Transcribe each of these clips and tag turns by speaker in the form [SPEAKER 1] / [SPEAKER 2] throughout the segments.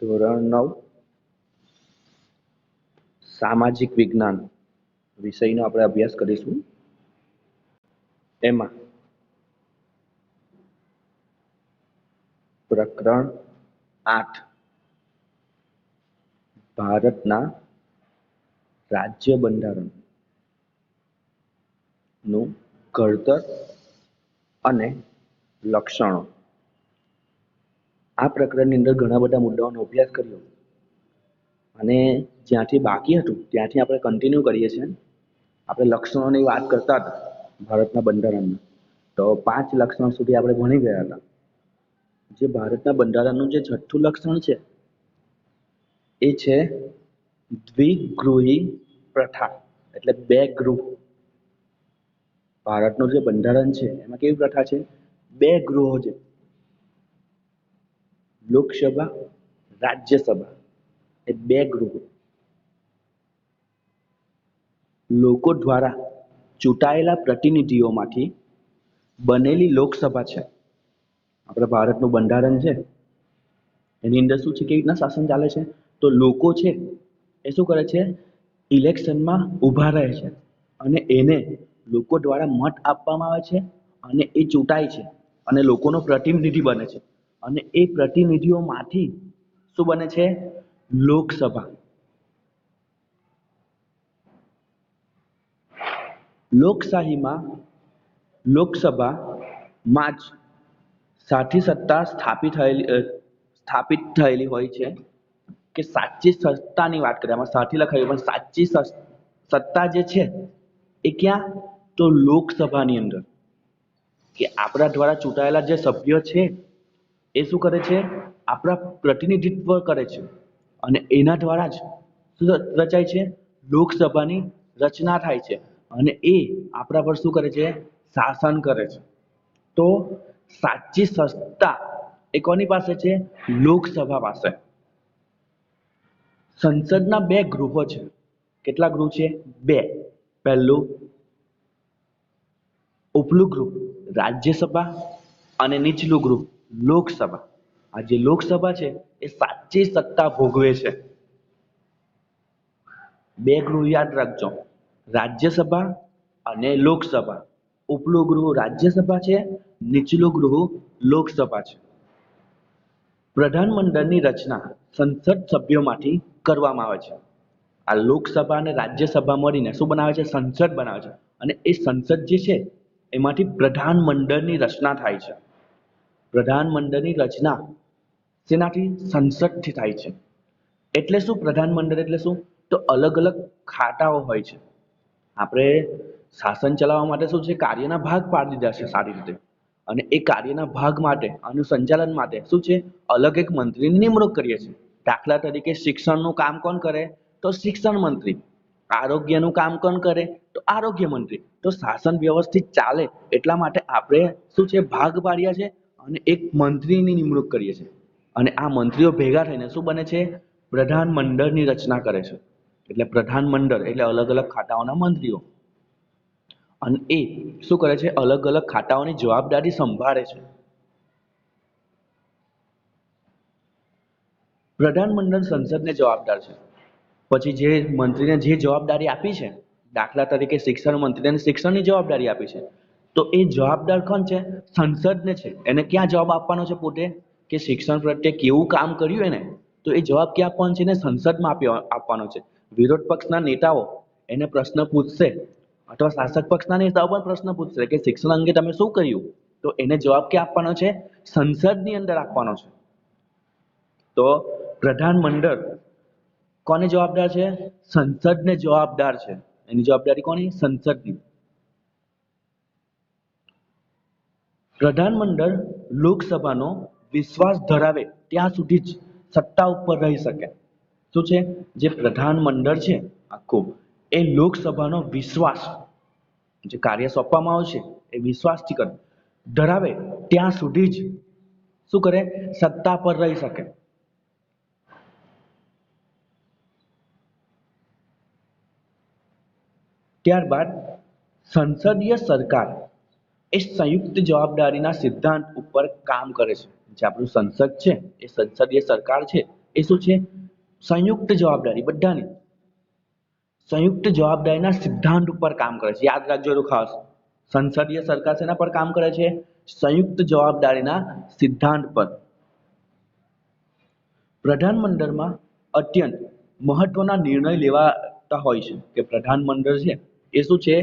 [SPEAKER 1] ધોરણ 9 સામાજિક વિજ્ઞાન વિષયનો આપણે અભ્યાસ કરીશું. એમાં પ્રકરણ 8 ભારતના રાજ્ય બંધારણનું ઘડતર અને લક્ષણો. આ પ્રકરણની અંદર ઘણા બધા મુદ્દાઓનો અભ્યાસ કર્યો અને જ્યાંથી બાકી હતું ત્યાંથી આપણે કન્ટિન્યુ કરીએ છીએ. આપણે લક્ષણોની વાત કરતા હતા ભારતના બંધારણના, તો 5 લક્ષણ સુધી આપણે ભણી ગયા હતા. જે ભારતના બંધારણનું જે છઠ્ઠું લક્ષણ છે એ છે દ્વિગૃહી પ્રથા, એટલે 2 ગૃહ. ભારતનું જે બંધારણ છે એમાં કેવી પ્રથા છે? 2 ગૃહો છે, લોકસભા, રાજ્યસભા, એ 2 ગૃહો. લોકો દ્વારા ચૂંટાયેલા પ્રતિનિધિઓમાંથી બનેલી લોકસભા છે. આપણે ભારતનું બંધારણ છે એની અંદર શું છે, કેવી રીતના શાસન ચાલે છે? તો લોકો છે એ શું કરે છે? ઇલેક્શનમાં ઊભા રહે છે અને એને લોકો દ્વારા મત આપવામાં આવે છે અને એ ચૂંટાય છે અને લોકોનો પ્રતિનિધિ બને છે અને એ પ્રતિનિધિઓમાંથી શું બને છે? લોકસભા. લોકશાહીમાં લોકસભામાં જ સાચી સત્તા સ્થાપિત થયેલી હોય છે. કે સાચી સત્તાની વાત કરીએ, આમાં સાચી લખાયું પણ સાચી સત્તા જે છે એ ક્યાં? તો લોકસભાની અંદર. કે આપણા દ્વારા ચૂંટાયેલા જે સભ્યો છે એ શું કરે છે? આપણા પ્રતિનિધિત્વ કરે છે અને એના દ્વારા જ રચાય છે લોકસભાની રચના થાય છે અને એ આપણા પર શું કરે છે? શાસન કરે છે. તો સાચી સત્તા એ કોની પાસે છે? લોકસભા પાસે. સંસદના 2 ગૃહો છે. કેટલા ગૃહ છે? 2. પહેલું ઉપલું ગૃહ રાજ્યસભા અને નીચલું ગૃહ લોકસભા. આ જે લોકસભા છે એ સાચી સત્તા ભોગવે છે. 2 ગૃહ યાદ રાખજો, રાજ્યસભા અને લોકસભા. ઉપલું ગૃહ રાજ્યસભા છે, નીચલું ગૃહ લોકસભા છે. પ્રધાનમંડળની રચના સંસદ સભ્યોમાંથી કરવામાં આવે છે. આ લોકસભા અને રાજ્યસભા મળીને શું બનાવે છે? સંસદ બનાવે છે અને એ સંસદ જે છે એમાંથી પ્રધાનમંડળની રચના થાય છે. પ્રધાનમંડળની રચના શેનાથી? સંસદથી થાય છે. એટલે શું પ્રધાનમંડળ એટલે શું? તો અલગ અલગ ખાતાઓ હોય છે. આપણે શાસન ચલાવવા માટે શું છે? કાર્યના ભાગ પાડી દીધા છે સારી રીતે, અને એ કાર્યના ભાગ માટે અને સંચાલન માટે શું છે? અલગ એક મંત્રીની નિમણૂક કરીએ છીએ. દાખલા તરીકે શિક્ષણનું કામ કોણ કરે? તો શિક્ષણ મંત્રી. આરોગ્યનું કામ કોણ કરે? તો આરોગ્ય મંત્રી. તો શાસન વ્યવસ્થિત ચાલે એટલા માટે આપણે શું છે? ભાગ પાડ્યા છે અને એક મંત્રીની નિમણૂક કરીએ છીએ અને આ મંત્રીઓ ભેગા થઈને શું બને છે? પ્રધાનમંડળની રચના કરે છે. એટલે પ્રધાનમંડળ એટલે અલગ અલગ ખાતાઓના મંત્રીઓ, અને એ શું કરે છે? અલગ અલગ ખાતાઓની જવાબદારી સંભાળે છે. પ્રધાનમંડળ સંસદને જવાબદાર છે. પછી જે મંત્રીને જે જવાબદારી આપી છે, દાખલા તરીકે શિક્ષણ મંત્રીને શિક્ષણની જવાબદારી આપી છે, તો એ જવાબદાર કોણ છે? સંસદને છે. એને ક્યાં જવાબ આપવાનો છે? પોતે કે શિક્ષણ પ્રત્યે કેવું કામ કર્યું એને, તો એ જવાબ ક્યાં આપવાનો છે? એને સંસદમાં આપવાનો છે. વિરોધ પક્ષના નેતાઓ એને પ્રશ્ન પૂછશે અથવા શાસક પક્ષના નેતાઓ પણ પ્રશ્ન પૂછશે કે શિક્ષણ અંગે તમે શું કર્યું, તો એને જવાબ ક્યાં આપવાનો છે? સંસદની અંદર આપવાનો છે. તો પ્રધાનમંડળ કોને જવાબદાર છે? સંસદને જવાબદાર છે. એની જવાબદારી કોની? સંસદની. પ્રધાનમંડળ લોકસભાનો વિશ્વાસ ધરાવે ત્યાં સુધી જ સત્તા ઉપર રહી શકે. શું છે? જે પ્રધાનમંડળ છે આખું, એ લોકસભાનો વિશ્વાસ, જે કાર્ય સોંપવામાં આવશે એ વિશ્વાસથી કરે, ધરાવે ત્યાં સુધી જ શું કરે? સત્તા પર રહી શકે. ત્યારબાદ સંસદીય સરકાર એ સંયુક્ત જવાબદારીના સિદ્ધાંત ઉપર કામ કરે છે. જે આપણું સંસદ છે એ સંસદીય સરકાર છે એ શું છે? સંયુક્ત જવાબદારી, બધાની સંયુક્ત જવાબદારીના સિદ્ધાંત ઉપર કામ કરે છે. યાદ રાખજો એનું ખાસ. સંસદીય સરકાર શેના પર કામ કરે છે? સંયુક્ત જવાબદારીના સિદ્ધાંત પર. પ્રધાનમંડળમાં અત્યંત મહત્વના નિર્ણય લેવાતા હોય છે. કે પ્રધાનમંડળ છે એ શું છે?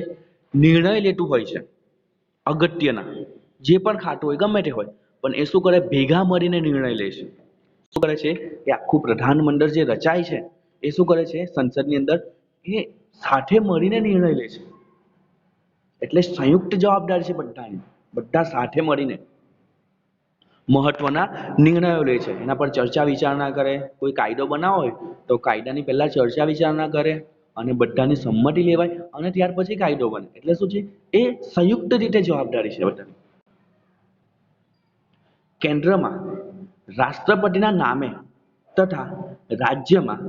[SPEAKER 1] નિર્ણય લેતું હોય છે અગત્યના, જે પણ ખાતું હોય ગમે તે હોય, પણ એ શું કરે? ભેગા મળીને નિર્ણય લે છે. શું કરે છે? એ આખું પ્રધાનમંડળ જે રચાય છે એ શું કરે છે? સંસદની અંદર એ સાથે મળીને નિર્ણય લે છે. એટલે સંયુક્ત જવાબદારી છે બધાની, બધા સાથે મળીને મહત્વના નિર્ણયો લે છે. એના પર ચર્ચા વિચારણા કરે. કોઈ કાયદો બનાવો હોય તો કાયદાની પહેલા ચર્ચા વિચારણા કરે અને બધાની સંમતિ લેવાય અને ત્યાર પછી કાયદો બને. એટલે શું છે? એ સંયુક્ત રીતે જવાબદારી છે બધાની. કેન્દ્રમાં રાષ્ટ્રપતિના નામે તથા રાજ્યમાં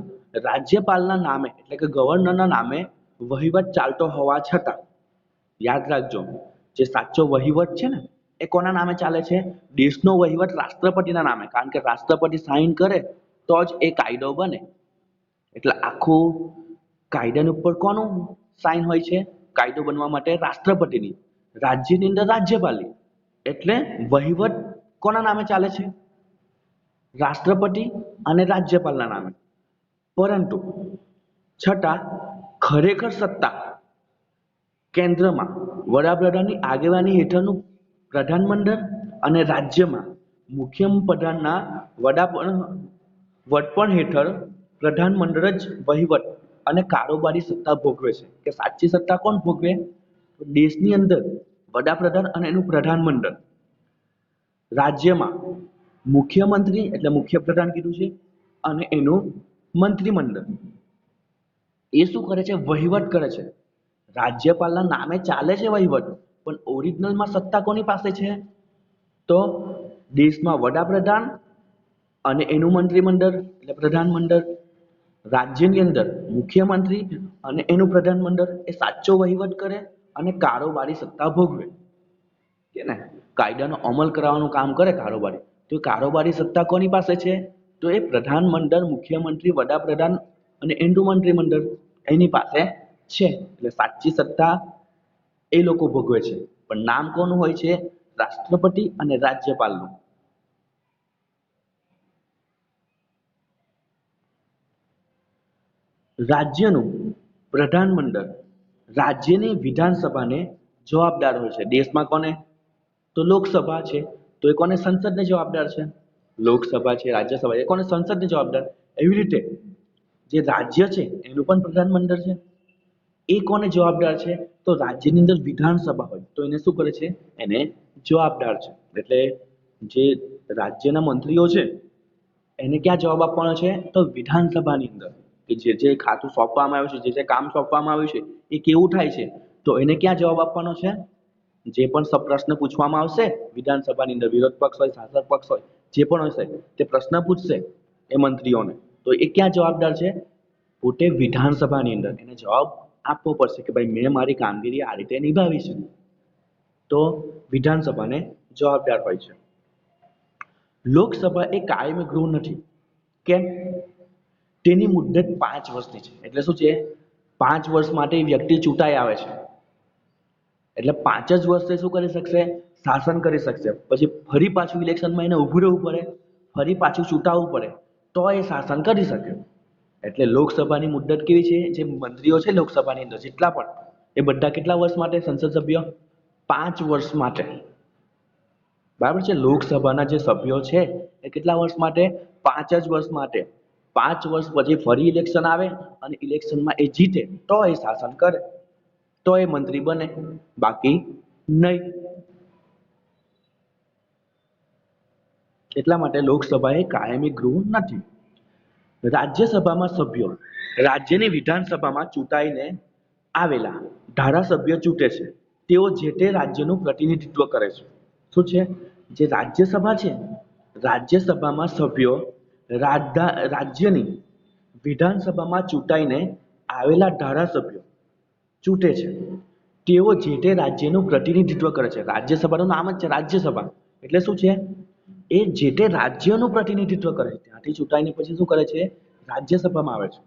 [SPEAKER 1] રાજ્યપાલના નામે એટલે કે ગવર્નરના નામે વહીવટ ચાલતો હોવા છતાં, યાદ રાખજો, જે સાચો વહીવટ છે ને એ કોના નામે ચાલે છે? દેશનો વહીવટ રાષ્ટ્રપતિના નામે. કારણ કે રાષ્ટ્રપતિ સાઇન કરે તો જ એ કાયદો બને. એટલે આખું કાયદાની ઉપર કોનું સાઇન હોય છે? કાયદો બનવા માટે રાષ્ટ્રપતિની, રાજ્યની અંદર રાજ્યપાલની. એટલે વહીવટ કોના નામે ચાલે છે? રાષ્ટ્રપતિ અને રાજ્યપાલના નામે. પરંતુ છતાં ખરેખર સત્તા કેન્દ્રમાં વડાપ્રધાનની આગેવાની હેઠળનું પ્રધાનમંડળ અને રાજ્યમાં મુખ્યપ્રધાનના વડપણ હેઠળ પ્રધાનમંડળ જ વહીવટ અને કારોબારી સત્તા ભોગવે છે. કે સાચી સત્તા કોણ ભોગવે? દેશની અંદર વડાપ્રધાન અને એનું પ્રધાનમંડળ, રાજ્યમાં મુખ્યમંત્રી એટલે મુખ્યપ્રધાન કીધું છે અને એનું મંત્રીમંડળ. એ શું કરે છે? વહીવટ કરે છે. રાજ્યપાલના નામે ચાલે છે વહીવટ, પણ ઓરિજિનલમાં સત્તા કોની પાસે છે? તો દેશમાં વડાપ્રધાન અને એનું મંત્રીમંડળ એટલે પ્રધાનમંડળ, રાજ્યની અંદર મુખ્યમંત્રી અને એનું પ્રધાનમંડળ એ સાચો વહીવટ કરે અને કારોબારી સત્તા ભોગવે. કે ને કાયદાનો અમલ કરાવવાનું કામ કરે કારોબારી, તો કારોબારી સત્તા કોની પાસે છે? તો એ પ્રધાનમંડળ, મુખ્યમંત્રી, વડાપ્રધાન અને એનું મંત્રીમંડળ એની પાસે છે. એટલે સાચી સત્તા એ લોકો ભોગવે છે, પણ નામ કોનું હોય છે? રાષ્ટ્રપતિ અને રાજ્યપાલનું. રાજ્યનું પ્રધાનમંડળ રાજ્યની વિધાનસભાને જવાબદાર હોય છે. દેશમાં કોને? તો લોકસભા છે, તો એ કોને? સંસદને જવાબદાર છે. લોકસભા છે, રાજ્યસભા છે, કોને? સંસદને જવાબદાર. એવી રીતે જે રાજ્ય છે એનું પણ પ્રધાનમંડળ છે. એ કોને જવાબદાર છે? તો રાજ્યની અંદર વિધાનસભા હોય તો એને શું કરે છે? એને જવાબદાર છે. એટલે જે રાજ્યના મંત્રીઓ છે એને ક્યાં જવાબ આપવાનો છે? તો વિધાનસભાની અંદર. કે જે જે ખાતું સોંપવામાં આવ્યું છે, જે જે કામ સોંપવામાં આવ્યું છે એ કેવું થાય છે, તો એને ક્યાં જવાબ આપવાનો છે? જે પણ પ્રશ્ન પૂછવામાં આવશે વિધાનસભાની અંદર, વિરોધ પક્ષ હોય, શાસક પક્ષ હોય, જે પણ હશે તે પ્રશ્ન પૂછશે એ મંત્રીઓને, તો એ ક્યાં જવાબદાર છે? પોતે વિધાનસભાની અંદર એને જવાબ આપવો પડશે કે ભાઈ મેં મારી કામગીરી આ રીતે નિભાવી છે. તો વિધાનસભાને જવાબદાર હોય છે. લોકસભા એ કાયમી ગૃહ નથી. કેમ? તેની મુદત 5 વર્ષની છે. એટલે શું છે? 5 વર્ષ માટે વ્યક્તિ ચૂંટાઈ આવે છે. એટલે 5 જ વર્ષે શું કરી શકશે? શાસન કરી શકશે. પછી ફરી પાછું ઇલેક્શનમાં એને ઊભું રહેવું પડે, ફરી પાછું ચૂંટાવવું પડે તો એ શાસન કરી શકે. એટલે લોકસભાની મુદત કેવી છે? જે મંત્રીઓ છે લોકસભાની અંદર જેટલા પણ, એ બધા કેટલા વર્ષ માટે સંસદ સભ્ય? 5 વર્ષ માટે. બરાબર છે? લોકસભાના જે સભ્યો છે એ કેટલા વર્ષ માટે? 5 જ વર્ષ માટે. 5 વર્ષ પછી ફરી ઇલેક્શન આવે અને ઇલેક્શનમાં એ જીતે તો એ શાસન કરે, તો એ મંત્રી બને, બાકી નહીં. એટલા માટે લોકસભા એ કાયમી ગૃહ નથી. રાજ્યસભામાં સભ્યો રાજ્યની વિધાનસભામાં ચૂંટાઈને આવેલા ધારાસભ્યો ચૂંટે છે. તેઓ જે તે રાજ્યનું પ્રતિનિધિત્વ કરે છે. શું છે? જે રાજ્યસભા છે, રાજ્યસભામાં સભ્યો રાજ્યની વિધાનસભામાં ચૂંટાઈને આવેલા ધારાસભ્યો ચૂંટે છે. તેઓ જે તે રાજ્યનું પ્રતિનિધિત્વ કરે છે. રાજ્યસભાનું નામ જ છે રાજ્યસભા. એટલે શું છે? એ જે તે રાજ્યનું પ્રતિનિધિત્વ કરે છે, ત્યાંથી ચૂંટાઈને પછી શું કરે છે, રાજ્યસભામાં આવે છે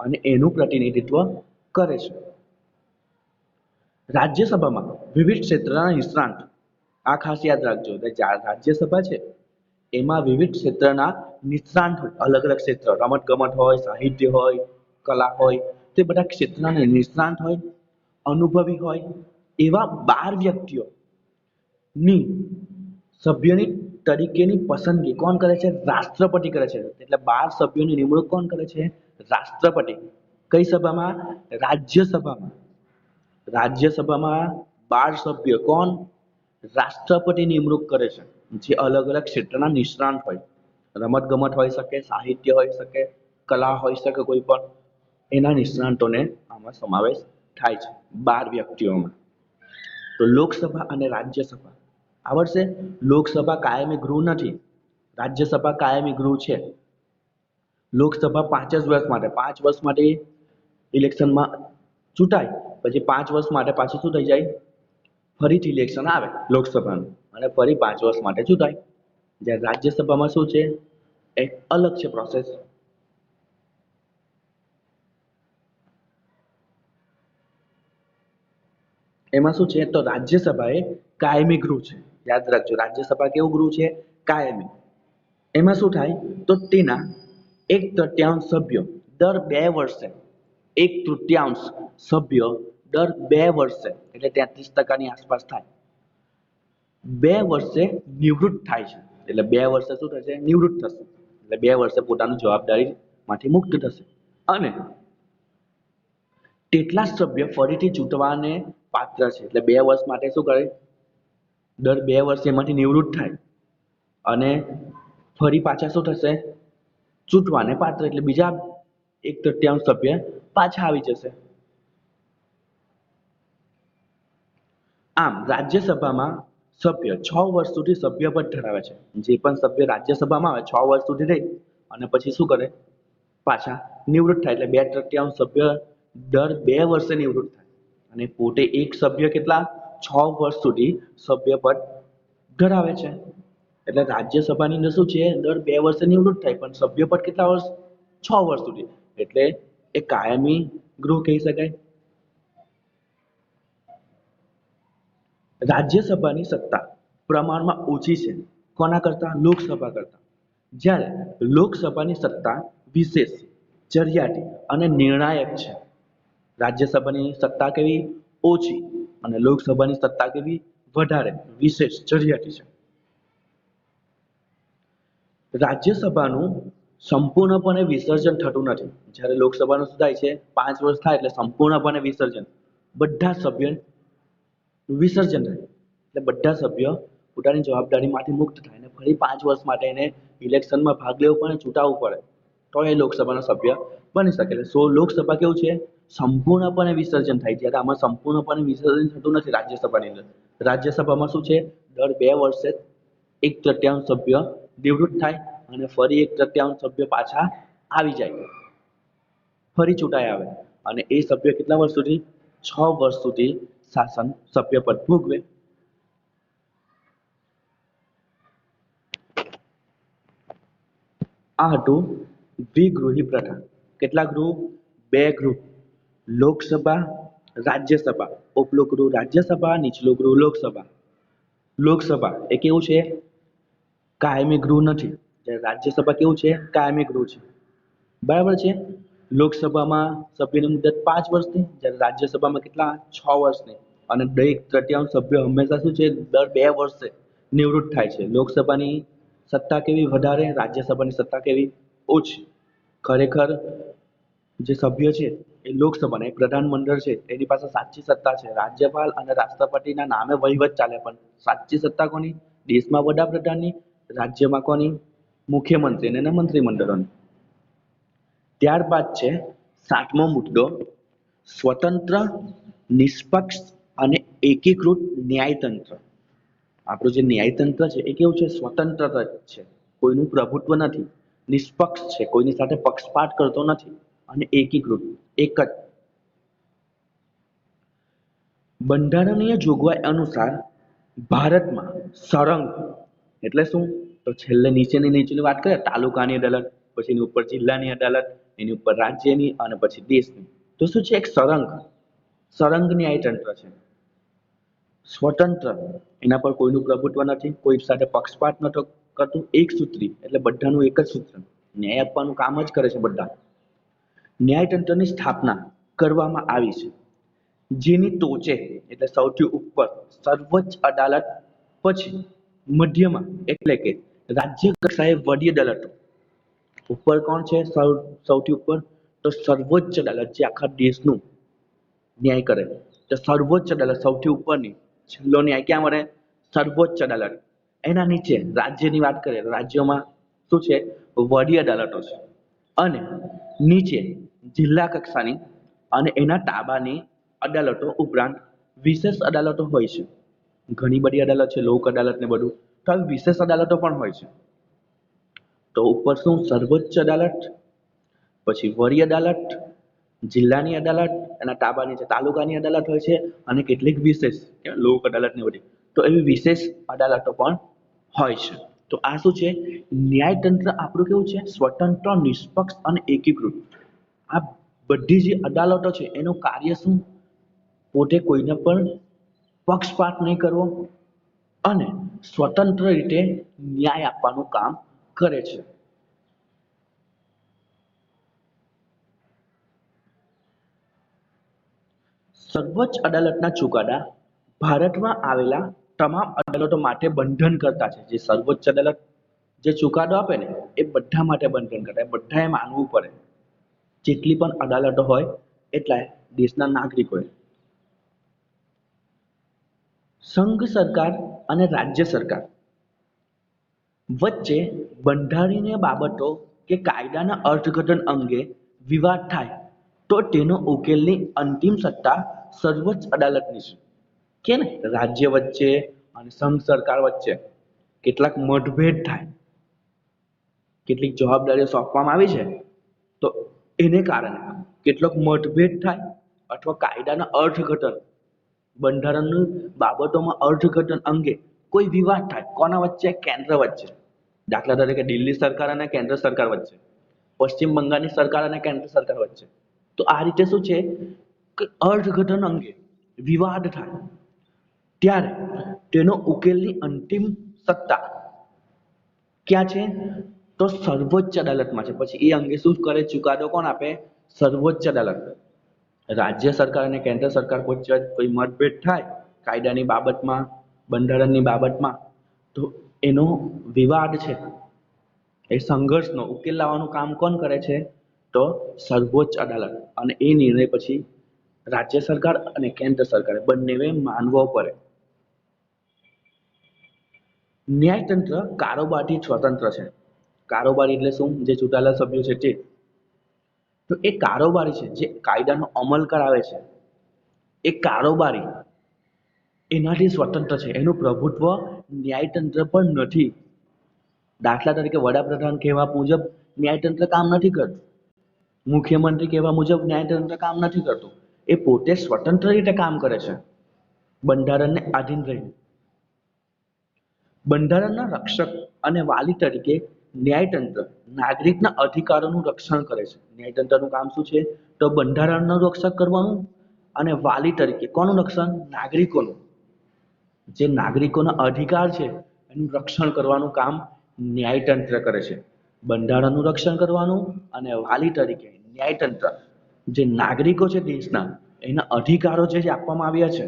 [SPEAKER 1] અને એનું પ્રતિનિધિત્વ કરે છે. રાજ્યસભામાં વિવિધ ક્ષેત્રના નિષ્ણાંત, આ ખાસ યાદ રાખજો, રાજ્યસભા છે એમાં વિવિધ ક્ષેત્રના નિષ્ણાંત હોય, અલગ અલગ ક્ષેત્ર, રમત ગમત હોય, સાહિત્ય હોય, કલા હોય, તે બધા ક્ષેત્રના નિષ્ણાંત હોય, અનુભવી હોય, એવા 12 વ્યક્તિઓ ની સભ્યની તરીકેની પસંદગી કોણ કરે છે, રાષ્ટ્રપતિ કરે છે. એટલે 12 સભ્યોની નિમણૂક કોણ કરે છે, રાષ્ટ્રપતિ. કઈ સભામાં, રાજ્યસભામાં. રાજ્યસભામાં 12 સભ્ય કોણ, રાષ્ટ્રપતિ નિમણૂક કરે છે, જે અલગ અલગ ક્ષેત્રના નિષ્ણાંત હોય, રમત ગમત હોઈ શકે, સાહિત્ય હોઈ શકે, કલા હોઈ શકે, કોઈ પણ એના નિષ્ણાંતોને આમાં સમાવેશ થાય છે 12 વ્યક્તિઓમાં. તો લોકસભા અને રાજ્યસભા આવડશે. લોકસભા કાયમી ગૃહ નથી, રાજ્યસભા કાયમી ગૃહ છે. લોકસભા 5 જ વર્ષ માટે, 5 વર્ષ માટે ઇલેક્શનમાં ચૂંટાય, પછી 5 વર્ષ માટે પાછું શું થઈ જાય, ફરીથી ઇલેક્શન આવે લોકસભાનું અને ફરી 5 વર્ષ માટે ચૂંટાય. જ્યારે રાજ્યસભામાં શું છે, એક અલગ છે પ્રોસેસ. એમાં શું છે, તો રાજ્યસભા એ કાયમી ગૃહ છે. યાદ રાખજો, રાજ્યસભા કેવું ગૃહ છે, કાયમી. એમાં શું થાય, તો તેના 1/3 સભ્યો દર 2 વર્ષે, 1/3 સભ્યો દર 2 વર્ષે, એટલે 33% આસપાસ થાય, 2 વર્ષે નિવૃત્ત થાય છે. એટલે 2 વર્ષે શું થશે, નિવૃત્ત થશે. એટલે 2 વર્ષે પોતાની જવાબદારીમાંથી મુક્ત થશે અને તેટલા જ સભ્ય ફરીથી ચૂંટવાને પાત્ર છે. એટલે 2 વર્ષ માટે શું કરે, દર 2 વર્ષે એમાંથી નિવૃત્ત થાય અને ફરી પાછા શું થશે, ચૂંટવાને પાત્ર, એટલે બીજા 1/3 સભ્ય પાછા આવી જશે. આમ રાજ્યસભામાં સભ્ય 6 વર્ષ સુધી સભ્યપદ ધરાવે છે. જે પણ સભ્ય રાજ્યસભામાં આવે 6 વર્ષ સુધી રહી અને પછી શું કરે, પાછા નિવૃત્ત થાય. એટલે 2/3 સભ્ય દર 2 વર્ષે નિવૃત્ત થાય અને પોતે એક સભ્ય કેટલા, 6 વર્ષ સુધી સભ્યપદ ધરાવે છે. એટલે રાજ્યસભાની અંદર શું છે, દર 2 વર્ષે નિવૃત્ત થાય પણ સભ્યપદ કેટલા વર્ષ, 6 વર્ષ સુધી. એટલે એ કાયમી ગૃહ કહી શકાય. રાજ્યસભાની સત્તા પ્રમાણમાં ઓછી છે કોના કરતા, લોકસભા કરતા. જ્યારે લોકસભાની સત્તા વિશેષ, ચરિયાતી અને નિર્ણાયક છે. રાજ્યસભાની સત્તા કેવી, ઓછી, અને લોકસભાની સત્તા કેવી, વધારે, વિશેષ, ચરિયાતી છે. રાજ્યસભાનું સંપૂર્ણપણે વિસર્જન થતું નથી. જ્યારે લોકસભાનું શું થાય છે, 5 વર્ષ થાય એટલે સંપૂર્ણપણે વિસર્જન, બધા સભ્યો વિસર્જન થાય. એટલે બધા સભ્યો પોતાની જવાબદારીમાંથી મુક્ત થાય અને ફરી 5 વર્ષ માટે એને ઇલેક્શનમાં ભાગ લેવો પડે, ચૂંટાવવું પડે, તો એ લોકસભાનો સભ્ય બની શકે. એટલે લોકસભા કેવું છે, સંપૂર્ણપણે વિસર્જન થાય. જ્યારે આમાં સંપૂર્ણપણે વિસર્જન થતું નથી રાજ્યસભાની અંદર. રાજ્યસભામાં શું છે, દર 2 વર્ષે 1/3 સભ્ય નિવૃત્ત થાય અને ફરી 1/3 સભ્ય પાછા આવી જાય, ફરી ચૂંટાઈ આવે અને એ સભ્ય કેટલા વર્ષ સુધી, 6 વર્ષ સુધી શાસન સભ્યપદ ભોગવે. આ હતું દ્વિગૃહી પ્રથા. કેટલા ગૃહ, 2 ગૃહ, લોકસભા, રાજ્યસભા. ઉપલું ગૃહ રાજ્યસભા, નીચલું ગૃહ લોકસભા. લોકસભા એ કેવું છે, કાયમી ગૃહ નથી. જ્યારે રાજ્યસભા કેવું છે, કાયમી ગૃહ છે. બરાબર છે. લોકસભામાં સભ્યની મુદત 5 વર્ષની, જ્યારે રાજ્યસભામાં કેટલા, 6 વર્ષની. અને 1/3 સભ્યો હંમેશા શું છે, દર 2 વર્ષે નિવૃત્ત થાય છે. લોકસભાની સત્તા કેવી, વધારે, રાજ્યસભાની સત્તા કેવી, ઓછી. ખરેખર જે સભ્ય છે એ લોકસભાના, એ પ્રધાનમંડળ છે, એની પાસે સાચી સત્તા છે. રાજ્યપાલ અને રાષ્ટ્રપતિના નામે વહીવટ ચાલે પણ સાચી સત્તા કોની, દેશમાં વડાપ્રધાનની, રાજ્યમાં કોની, મુખ્યમંત્રી અને મંત્રીમંડળોની. ત્યારબાદ છે 7મો મુદ્દો, સ્વતંત્ર, નિષ્પક્ષ અને એકીકૃત ન્યાયતંત્ર. આપણું જે ન્યાયતંત્ર છે એ કેવું છે, સ્વતંત્ર છે, કોઈનું પ્રભુત્વ નથી, નિષ્પક્ષ છે, કોઈની સાથે પક્ષપાત કરતો નથી અને એકીકૃત, એક જ. બંધારણીય જોગવાઈ અનુસાર ભારતમાં સળંગ એટલે શું, તો છેલ્લે નીચેની વાત કરીએ તાલુકાની અદાલત, પછી એની ઉપર જિલ્લાની અદાલત, એની ઉપર રાજ્યની અને પછી દેશની. તો શું છે? એક સળંગ ન્યાયતંત્ર છે, સ્વતંત્ર, એના પર કોઈનું પ્રભુત્વ નથી, કોઈ સાથે પક્ષપાત નથી કરતું, એક સૂત્રી એટલે બધાનું એક જ સૂત્ર, ન્યાય આપવાનું કામ જ કરે છે બધા. ન્યાયતંત્રની સ્થાપના કરવામાં આવી છે, જેની ટોચે એટલે સૌથી ઉપર સર્વોચ્ચ અદાલત, પછી મધ્યમાં એટલે કે રાજ્ય કક્ષાએ વડી અદાલતો. ઉપર કોણ છે? સૌથી ઉપર તો સર્વોચ્ચ અદાલત, જે આખા દેશનું ન્યાય કરે. તો સર્વોચ્ચ અદાલત સૌથી ઉપરની, છેલ્લો ન્યાય ક્યાં મળે? સર્વોચ્ચ અદાલત. એના નીચે રાજ્યની વાત કરીએ, રાજ્યોમાં શું છે? વડી અદાલતો છે. અને નીચે જિલ્લા કક્ષાની અને એના તાબાની અદાલતો ઉપરાંત વિશેષ અદાલતો હોય છે. ઘણી બધી અદાલત છે, લોક અદાલત ને બધું, તો આવી વિશેષ અદાલતો પણ હોય છે. તો ઉપર શું? સર્વોચ્ચ અદાલત, પછી વડી અદાલત, જિલ્લાની અદાલત, એના તાબા નીચે તાલુકાની અદાલત હોય છે, અને કેટલીક વિશેષ લોક અદાલત ને બધી, તો એવી વિશેષ અદાલતો પણ હોય છે. તો આ શું છે? ન્યાયતંત્ર આપણું કેવું છે? સ્વતંત્ર, નિષ્પક્ષ અને એકીકૃત. આ બધી જે અદાલતો છે એનું કાર્ય શું? પોતે કોઈને પણ પક્ષપાત નહીં કરવો અને સ્વતંત્ર રીતે ન્યાય આપવાનું કામ કરે છે. સર્વોચ્ચ અદાલતના ચુકાદા ભારતમાં આવેલા તમામ અદાલતો માટે બંધન કરતા છે. જે સર્વોચ્ચ અદાલત જે ચુકાદો આપે ને, એ બધા માટે બંધન કરતા, બધાએ માનવું પડે. જેટલી પણ અદાલતો હોય એટલા દેશના નાગરિકોએ. સંઘ સરકાર અને રાજ્ય સરકાર વચ્ચે બંધારણીય બાબતો કે કાયદાના અર્થઘટન અંગે વિવાદ થાય તો તેનો ઉકેલની અંતિમ સત્તા સર્વોચ્ચ અદાલતની છે. કે ને રાજ્ય વચ્ચે અને સંઘ સરકાર વચ્ચે કેટલાક મતભેદ થાય, કેટલીક જવાબદારીઓ સોંપવામાં આવી છે, તો એને કારણે કેટલોક મતભેદ થાય અથવા કાયદાના અર્થઘટન, બંધારણની બાબતોમાં અર્થઘટન અંગે કોઈ વિવાદ થાય, કોના વચ્ચે? કેન્દ્ર વચ્ચે. દાખલા તરીકે દિલ્હી સરકાર અને કેન્દ્ર સરકાર વચ્ચે, પશ્ચિમ બંગાળની સરકાર અને કેન્દ્ર સરકાર વચ્ચે. તો આ રીતે શું છે કે અર્થઘટન અંગે વિવાદ થાય ત્યારે તેનો ઉકેલની અંતિમ સત્તા ક્યાં છે? તો સર્વોચ્ચ અદાલતમાં છે. પછી એ અંગે શું કરે? ચુકાદો કોણ આપે? સર્વોચ્ચ અદાલત. રાજ્ય સરકાર અને કેન્દ્ર સરકાર વચ્ચે કોઈ મતભેદ થાય કાયદાની બાબતમાં, બંધારણની બાબતમાં, તો એનો વિવાદ છે, એ સંઘર્ષનો ઉકેલ લાવવાનું કામ કોણ કરે છે? તો સર્વોચ્ચ અદાલત. અને એ નિર્ણય પછી રાજ્ય સરકાર અને કેન્દ્ર સરકારે બંનેએ માનવો પડે. ન્યાયતંત્ર કારોબારથી સ્વતંત્ર છે. કારોબારી એટલે શું? જે ચૂંટાયેલા સભ્યો છે તે. તો એ કારોબારી છે, જે કાયદાનો અમલ કરાવે છે, એ કારોબારી એનાથી સ્વતંત્ર છે. એનું પ્રભુત્વ ન્યાયતંત્ર પર નથી. દાખલા તરીકે વડાપ્રધાન કહેવા મુજબ ન્યાયતંત્ર કામ નથી કરતું, મુખ્યમંત્રી કહેવા મુજબ ન્યાયતંત્ર કામ નથી કરતું. એ પોતે સ્વતંત્ર રીતે કામ કરે છે, બંધારણને આધીન રહીને. બંધારણના રક્ષક અને વાલી તરીકે ન્યાયતંત્ર નાગરિકના અધિકારોનું રક્ષણ કરે છે. ન્યાયતંત્રનું કામ શું છે? તો બંધારણનું રક્ષણ કરવાનું, અને વાલી તરીકે કોનું રક્ષણ? નાગરિકોનું. જે નાગરિકોના અધિકાર છે એનું રક્ષણ કરવાનું કામ ન્યાયતંત્ર કરે છે. બંધારણનું રક્ષણ કરવાનું, અને વાલી તરીકે ન્યાયતંત્ર જે નાગરિકો છે દેશના, એના અધિકારો જે આપવામાં આવ્યા છે,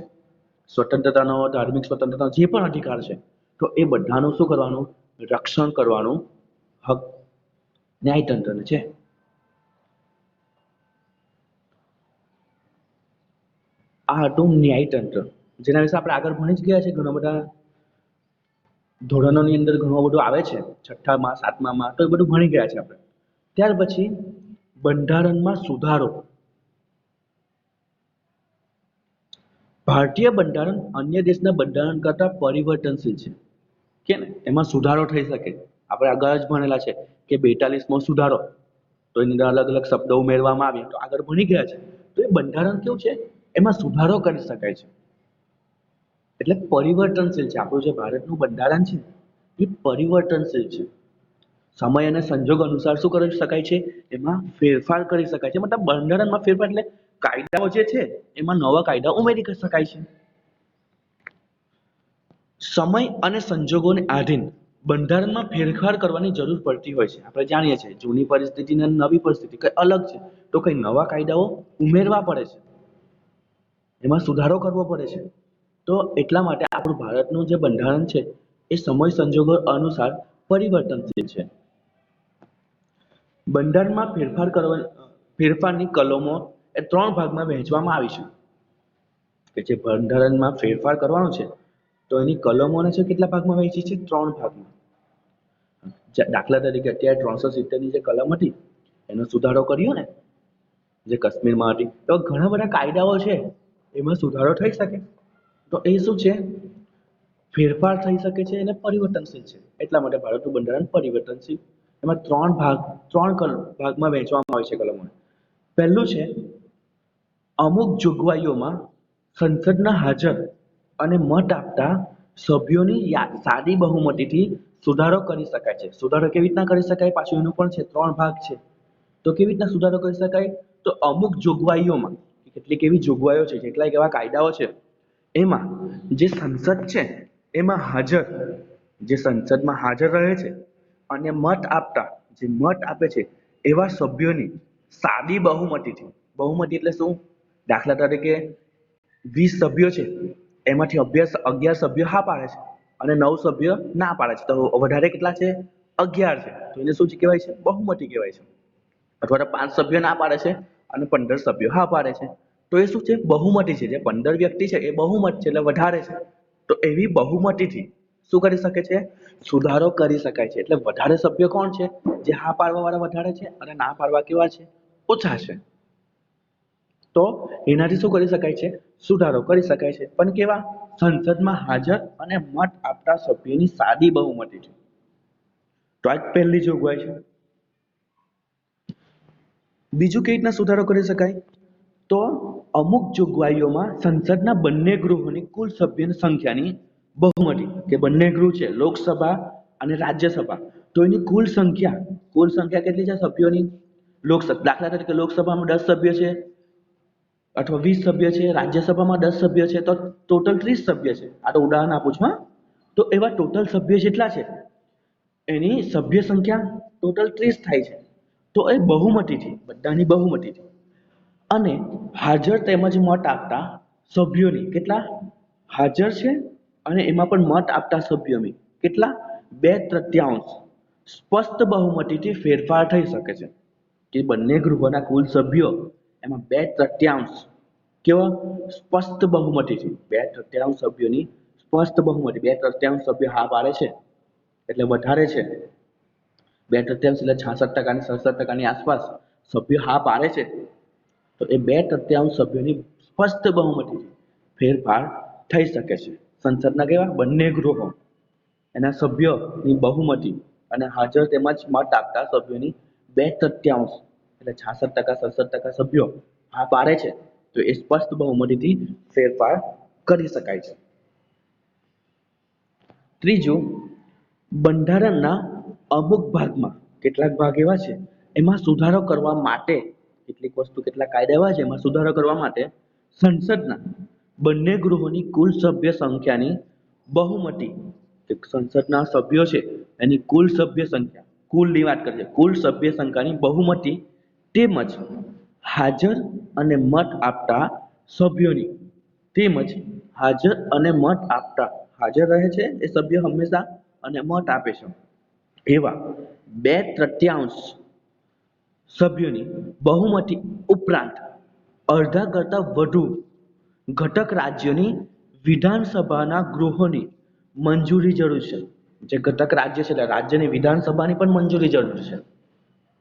[SPEAKER 1] સ્વતંત્રતાનો, ધાર્મિક સ્વતંત્રતાનો જે પણ અધિકાર છે, તો એ બધાનું શું કરવાનું? રક્ષણ કરવાનું હક ન્યાયતંત્રને છે. આ હતું ન્યાયતંત્ર, જેના વિશે આપણે આગળ ભણી જ ગયા છે. ઘણા બધા ધોરણોની અંદર ઘણું બધું આવે છે, છઠ્ઠામાં, સાતમામાં, તો એ બધું ભણી ગયા છે આપણે. ત્યાર પછી બંધારણમાં સુધારો. ભારતીય બંધારણ અન્ય દેશના બંધારણ કરતા પરિવર્તનશીલ છે. કે ને એમાં સુધારો થઈ શકે. આપણે આગળ જ ભણેલા છે કે 42મો સુધારો, તો એની અંદર અલગ અલગ શબ્દો ઉમેરવામાં આવ્યા, તો આગળ ભણી ગયા છે. તો એ બંધારણ કેવું છે? એમાં સુધારો કરી શકાય છે, એટલે પરિવર્તનશીલ છે. આપણું જે ભારતનું બંધારણ છે એ પરિવર્તનશીલ છે. સમય અને સંજોગ અનુસાર શું કરી શકાય છે? એમાં ફેરફાર કરી શકાય છે. મતલબ બંધારણમાં ફેરફાર એટલે કાયદાઓ જે છે એમાં નવા કાયદા ઉમેરી શકાય છે. સમય અને સંજોગોને આધીન બંધારણમાં ફેરફાર કરવાની જરૂર પડતી હોય છે. આપણે જાણીએ છીએ જૂની પરિસ્થિતિ અને નવી પરિસ્થિતિ કઈ અલગ છે, તો કઈ નવા કાયદાઓ ઉમેરવા પડે છે, એમાં સુધારો કરવો પડે છે. તો એટલા માટે આપણું ભારતનું જે બંધારણ છે એ સમય સંજોગો અનુસાર પરિવર્તનશીલ છે. બંધારણમાં ફેરફારની કલમો એ 3 ભાગમાં વહેંચવામાં આવી છે. કે જે બંધારણમાં ફેરફાર કરવાનો છે તો એની કલમોને છે કેટલા ભાગમાં વહેંચી છે? 3 ભાગમાં. દાખલા તરીકે અત્યારે 370 ની જે કલમ હતી એનો સુધારો કર્યો ને, જે કાશ્મીરમાં હતી, તો ઘણા બધા કાયદાઓ છે એમાં સુધારો થઈ શકે. તો એ શું છે? ફેરફાર થઈ શકે છે અને પરિવર્તનશીલ છે. એટલા માટે ભારતનું બંધારણ પરિવર્તનશીલ. એમાં 3 ભાગમાં વહેંચવામાં આવે છે કલમોને. પહેલું છે અમુક જોગવાઈઓમાં સંસદના હાજર અને મત આપતા સભ્યોની સાદી બહુમતીથી સુધારો કરી શકાય છે. સુધારો કેવી રીતના કરી શકાય? પાછું એનું પણ છે 3 ભાગ છે. તો કેવી રીતના સુધારો કરી શકાય? તો અમુક જોગવાઈઓમાં, કેટલીક એવી જોગવાઈઓ છે, કેટલાક એવા કાયદાઓ છે એમાં જે સંસદ છે એમાં જે સંસદમાં હાજર રહે છે અને મત આપે છે એવા સભ્યોની સાદી બહુમતીથી. બહુમતી એટલે શું? દાખલા તરીકે 20 સભ્યો છે એમાંથી 11 સભ્યો હા પાડે છે અને 9 સભ્યો ના પાડે છે, તો વધારે કેટલા છે? 11 છે. તો એને શું કહેવાય છે? બહુમતી કહેવાય છે. અથવા તો 5 સભ્યો ના પાડે છે અને 15 સભ્યો હા પાડે છે, તો એ શું છે? બહુમતી છે. જે 15 વ્યક્તિ છે એ બહુમત છે, એટલે વધારે છે. તો એવી બહુમતીથી શું કરી શકે છે? સુધારો કરી શકાય છે. એટલે વધારે સભ્યો કોણ છે? જે હા પાડવા વાળા વધારે છે અને ના પાડવા કેવા છે? ઓછા છે. તો એનાથી શું કરી શકાય છે? સુધારો કરી શકાય છે. પણ કેવા? સંસદમાં હાજર અને મત આપતા સભ્યોની સાદી બહુમતીથી. તો આ પહેલી જોગવાઈ છે. બીજું કેવી રીતના સુધારો કરી શકાય? તો અમુક જોગવાઈઓમાં સંસદના બંને ગૃહોની કુલ સભ્યોની સંખ્યાની બહુમતી, કે બંને ગૃહ છે લોકસભા અને રાજ્યસભા, તો એની કુલ સંખ્યા કેટલી છે સભ્યોની? દાખલા તરીકે લોકસભામાં 10 સભ્ય છે અથવા 20 સભ્ય છે, રાજ્યસભામાં 10 સભ્ય છે, તો ટોટલ 30 સભ્ય છે. આ તો ઉદાહરણ આપું છું. તો એવા ટોટલ સભ્ય જેટલા છે એની સભ્ય સંખ્યા ટોટલ 30 થાય છે. તો એ બહુમતીથી, બધાની બહુમતીથી. અને હાજર તેમજ મત આપતા સભ્યોની કેટલા હાજર છે અને એમાં પણ મત આપતા સભ્યોની કેટલા? 2/3 સ્પષ્ટ બહુમતીથી ફેરફાર થઈ શકે છે. કે બંને ગૃહોના કુલ સભ્યો એમાં 2/3 કેવા? સ્પષ્ટ બહુમતીથી. 2/3 સભ્યોની સ્પષ્ટ બહુમતી. 2/3 સભ્યો હા પાડે છે એટલે વધારે છે. 2/3 એટલે 66% અને 67% આસપાસ સભ્યો હા પાડે છે, તો એ 2/3 સભ્યોની સ્પષ્ટ બહુમતીથી ફેરફાર થઈ શકે છે. સંસદના કેવા? બંને ગૃહો એના સભ્યોની બહુમતી અને હાજર તેમજ મત આપતા સભ્યોની 2/3 એટલે 66% 67% સભ્યો હા પાડે છે, તો એ સ્પષ્ટ બહુમતીથી ફેરફાર કરી શકાય છે. ત્રીજું, બંધારણના અમુક ભાગમાં, કેટલાક ભાગ એવા છે એમાં સુધારો કરવા માટે, કેટલાક કાયદા એવા છે એમાં સુધારો કરવા માટે સંસદના બંને ગૃહોની કુલ સભ્ય સંખ્યાની બહુમતી, સંસદના સભ્યો છે એની કુલ સભ્ય સંખ્યા, કુલની વાત કરીએ, કુલ સભ્ય સંખ્યાની બહુમતી તેમજ હાજર અને મત આપતા સભ્યોની તેમજ હાજર અને મત આપતા, હાજર રહે છે એ સભ્ય હંમેશા અને મત આપે છે એવા 2/3 સભ્યોની બહુમતી ઉપરાંત અડધા કરતા વધુ ઘટક રાજ્યોની વિધાનસભાના ગૃહોની મંજૂરી જરૂર છે. જે ઘટક રાજ્ય છે એટલે રાજ્યની વિધાનસભાની પણ મંજૂરી જરૂર છે.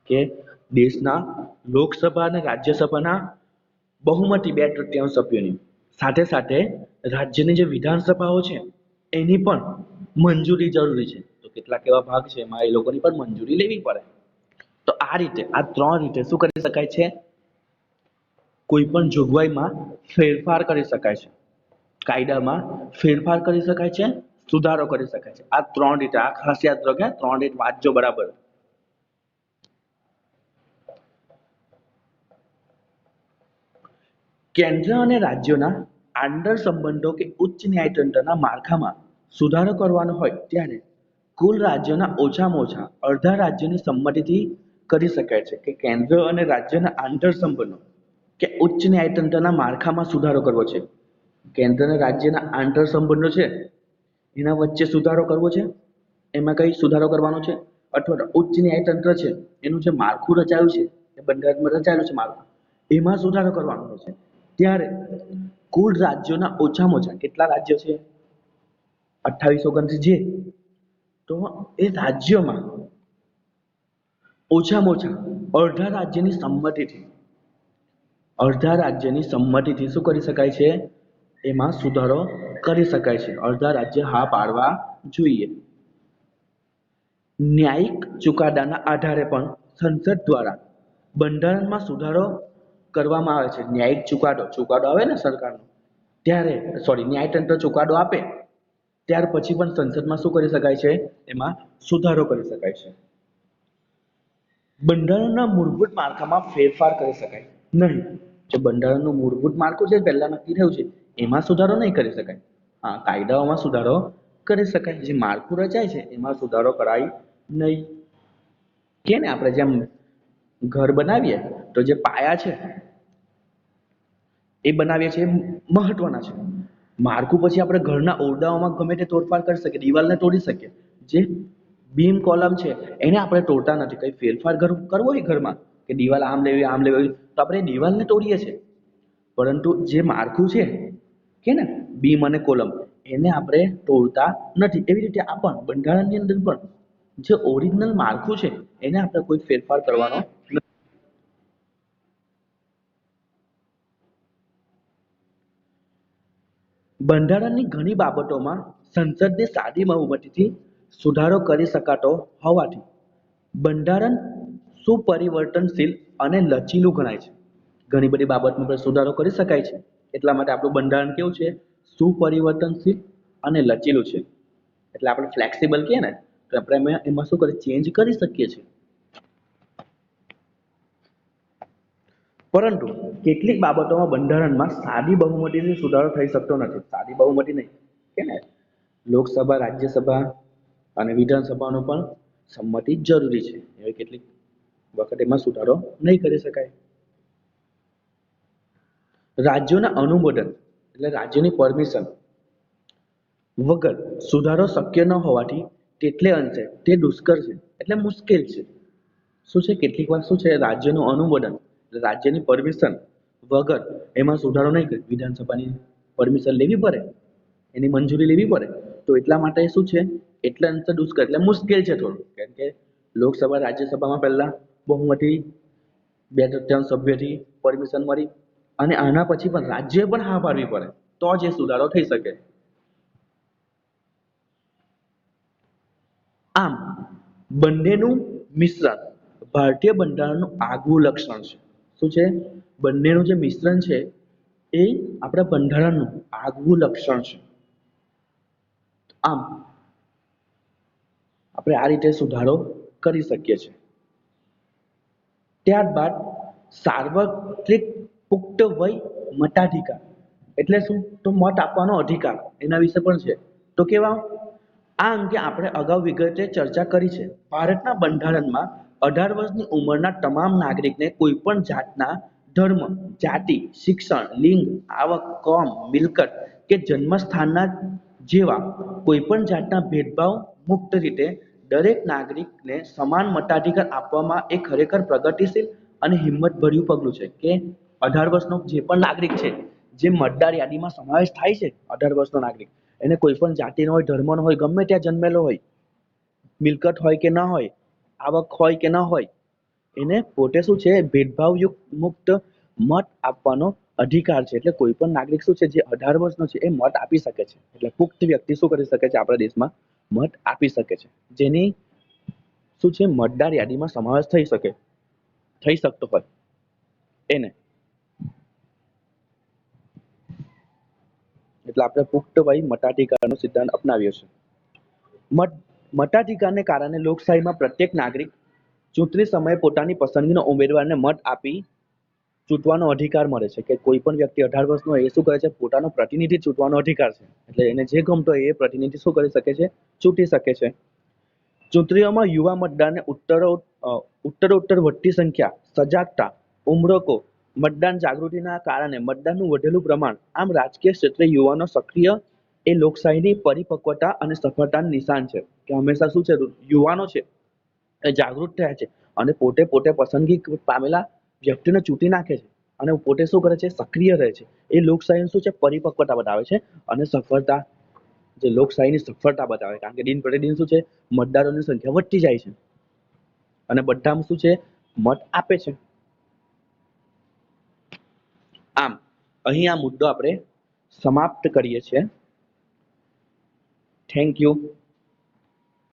[SPEAKER 1] કે દેશના લોકસભા અને રાજ્યસભાના બહુમતી 2/3 સભ્યોની સાથે સાથે રાજ્યની જે વિધાનસભાઓ છે એની પણ મંજૂરી જરૂરી છે. તો કેટલાક એવા ભાગ છે એમાં એ લોકોની પણ મંજૂરી લેવી પડે. તો આ 3 રીતે શું કરી શકાય છે? કોઈ પણ જોગવાઈમાં ફેરફાર કરી શકાય છે, કાયદામાં ફેરફાર કરી શકાય છે, સુધારો કરી શકાય છે. આ 3 રીતે, આ ખાસ યાદ રાખો, 3 રીત વાંચજો બરાબર. કેન્દ્ર અને રાજ્યોના આંતર સંબંધો કે ઉચ્ચ ન્યાયતંત્રના માળખામાં સુધારો કરવાનો હોય ત્યારે કુલ રાજ્યોના ઓછામાં ઓછા અડધા રાજ્યોની સંમતિથી કરી શકાય છે. કે કેન્દ્ર અને રાજ્યના આંતર સંબંધો કે ઉચ્ચ ન્યાયતંત્રના માળખામાં સુધારો કરવો છે. કેન્દ્ર અને રાજ્યના આંતર સંબંધો છે એના વચ્ચે સુધારો કરવો છે, એમાં કઈ સુધારો કરવાનો છે, અથવા તો ઉચ્ચ ન્યાયતંત્ર છે એનું જે માળખું રચાયું છે, એ બંધારણમાં રચાયેલું છે માળખું, એમાં સુધારો કરવાનો હોય છે. ત્યારે કુલ રાજ્યોના ઓછામાં ઓછા કેટલા રાજ્યો છે? 28 29 જે. તો એ રાજ્યોમાં ઓછામાં ઓછા અડધા રાજ્યની સંમતિથી શું કરી શકાય છે? એમાં સુધારો કરી શકાય છે. અડધા રાજ્ય હા પાડવા જોઈએ. ન્યાયિક ચુકાદાના આધારે પણ સંસદ દ્વારા બંધારણમાં સુધારો કરવામાં આવે છે. ન્યાયિક ચુકાદો આવે ને સરકારનો, ત્યારે ન્યાયતંત્ર ચુકાદો આપે ત્યાર પછી પણ સંસદમાં શું કરી શકાય છે? એમાં સુધારો કરી શકાય છે. બંધારણના મૂળભૂત માળખામાં ફેરફાર કરી શકાય નહીં. જે બંધારણનું મૂળભૂત માળખું છે પહેલા નક્કી થયું છે એમાં સુધારો નહીં કરી શકાય. હા, કાયદાઓમાં સુધારો કરી શકાય. જે માળખું રચાય છે એમાં સુધારો કરાય નહીં. કે ને આપણે જેમ ઘર બનાવીએ તો જે પાયા છે એ બનાવીએ છીએ મહત્વના છે. માળખું પછી આપણે ઘરના ઓરડાઓમાં ગમે તે તોડફાડ કરી શકીએ, દિવાલને તોડી શકીએ. જે બીમ કોલમ છે એને આપણે તોડતા નથી. કઈ ફેરફાર કરવો હોય ઘરમાં, કે દિવાલ આમ લેવી તો આપણે દિવાલને તોડીએ છીએ. પરંતુ જે માળખું છે કે ને બીમ અને કોલમ, એને આપણે તોડતા નથી. એવી રીતે આ પણ બંધારણની અંદર પણ જે ઓરિજિનલ માળખું છે એને આપણે કોઈ ફેરફાર કરવાનો નથી. બંધારણની ઘણી બાબતોમાં સંસદની સાદી બહુમતીથી સુધારો કરી શકાતો હોવાથી બંધારણ સુપરિવર્તનશીલ અને લચીલું ગણાય છે. ઘણી બધી બાબતમાં સુધારો કરી શકાય છે, એટલા માટે આપણું બંધારણ કેવું છે? સુપરિવર્તનશીલ અને લચીલું છે. એટલે આપણે ફ્લેક્સિબલ કહીએ ને, તો આપણે એમાં શું કરીએ? ચેન્જ કરી શકીએ છીએ. પરંતુ કેટલીક બાબતોમાં બંધારણમાં સાદી બહુમતીથી સુધારો થઈ શકતો નથી. સાદી બહુમતી નહીં, કે ને લોકસભા, રાજ્યસભા અને વિધાનસભાનો પણ સંમતિ જરૂરી છે. એવી કેટલીક વખત એમાં સુધારો નહીં કરી શકાય. રાજ્યોના અનુમોદન એટલે રાજ્યોની પરમિશન વગર સુધારો શક્ય ન હોવાથી તેટલે અંશે તે દુષ્કર છે, એટલે મુશ્કેલ છે. શું છે? કેટલીક વાર શું છે? રાજ્યનું અનુમોદન, રાજ્યની પરમિશન વગર એમાં સુધારો નહીં કરે. વિધાનસભાની પરમિશન લેવી પડે, એની મંજૂરી લેવી પડે. તો એટલા માટે શું છે? એટલા અંશે દુષ્કર એટલે મુશ્કેલ છે થોડું. કેમ કે લોકસભા, રાજ્યસભામાં પહેલા બહુમતી 2/3 સભ્યથી પરમિશન મળી, અને આના પછી પણ રાજ્ય પણ હા પાડવી પડે તો જ એ સુધારો થઈ શકે. આમ બંનેનું મિશ્રણ ભારતીય બંધારણનું આગવું લક્ષણ છે. શું છે? બંનેનું જે મિશ્રણ છે એ આપણા બંધારણનું આગવું લક્ષણ છે. આમ આપણે આ રીતે સુધારો કરી શકીએ છીએ. ત્યારબાદ સાર્વત્રિક પુખ્ત વય મતાધિકાર એટલે શું? તો મત આપવાનો અધિકાર, એના વિશે પણ છે. તો કેવા? આ અંગે આપણે અગાઉ વિગતે ચર્ચા કરી છે. ભારતના બંધારણમાં 18 વર્ષની ઉંમરના તમામ નાગરિકને કોઈ પણ જાતના ધર્મ, જાતિ, શિક્ષણ, લિંગ, આવક, કોમ, મિલકત કે જન્મસ્થાનના જેવા કોઈ પણ જાતના ભેદભાવ મુક્ત રીતે દરેક નાગરિકને સમાન મતાધિકાર આપવામાં એ ખરેખર પ્રગતિશીલ અને હિંમતભર્યું પગલું છે. કે 18 વર્ષનો જે પણ નાગરિક છે, જે મતદાર યાદીમાં સમાવેશ થાય છે, 18 વર્ષનો નાગરિક, એને કોઈ પણ જાતિનો હોય, ધર્મનો હોય, ગમે ત્યાં જન્મેલો હોય, મિલકત હોય કે ના હોય, આવક હોય કે ના હોય, એને પોતે શું છે? ભેદભાવયુક્ત મુક્ત મત આપવાનો અધિકાર છે. એટલે કોઈ પણ નાગરિક શું છે? જે 18 વર્ષનો છે એ મત આપી શકે છે. એટલે પુખ્ત વ્યક્તિ શું કરી શકે છે? આપણા દેશમાં મત આપી શકે છે, જેની શું છે? મતદાર યાદીમાં સમાવેશ થઈ શકતો હોય એને. એટલે આપણે પુખ્તવય મતાધિકારનો સિદ્ધાંત અપનાવ્યો છે. મતાધિકારને કારણે લોકશાહીમાં પ્રત્યેક નાગરિક ચૂંટણી સમયે પોતાની પસંદગીનો ઉમેદવારને મત આપી ચૂંટવાનો અધિકાર મળે છે. કે કોઈ પણ વ્યક્તિ 18 વર્ષનો હોય એ શું કરે છે, પોતાનો પ્રતિનિધિ ચૂંટવાનો અધિકાર છે. એટલે એને જે ગમતો હોય એ પ્રતિનિધિ શું કરી શકે છે, ચૂંટી શકે છે. ચૂંટણીઓમાં યુવા મતદારને ઉત્તરોત્તર વધતી સંખ્યા, સજાગતા, ઉમરકો, મતદાન જાગૃતિના કારણે મતદાનનું વધેલું પ્રમાણ. આમ રાજકીય ક્ષેત્રે યુવાનો સક્રિય એ લોકશાહીની પરિપક્વતા અને સફળતાનું નિશાન છે. કે હંમેશા શું છે, યુવાનો છે એ જાગૃત થયા છે અને પોતે પોતે પસંદગી પામેલા વ્યક્તિને ચૂંટી નાખે છે અને પોતે શું કરે છે, સક્રિય રહે છે. એ લોકશાહી શું છે, પરિપક્વતા બતાવે છે અને સફળતા, જે લોકશાહીની સફળતા બતાવે. કારણ કે દિન પ્રતિદિન શું છે, મતદારોની સંખ્યા વધતી જાય છે અને બધામાં શું છે, મત આપે છે. આમ અહીં આ મુદ્દો આપણે સમાપ્ત કરીએ છીએ. Thank you.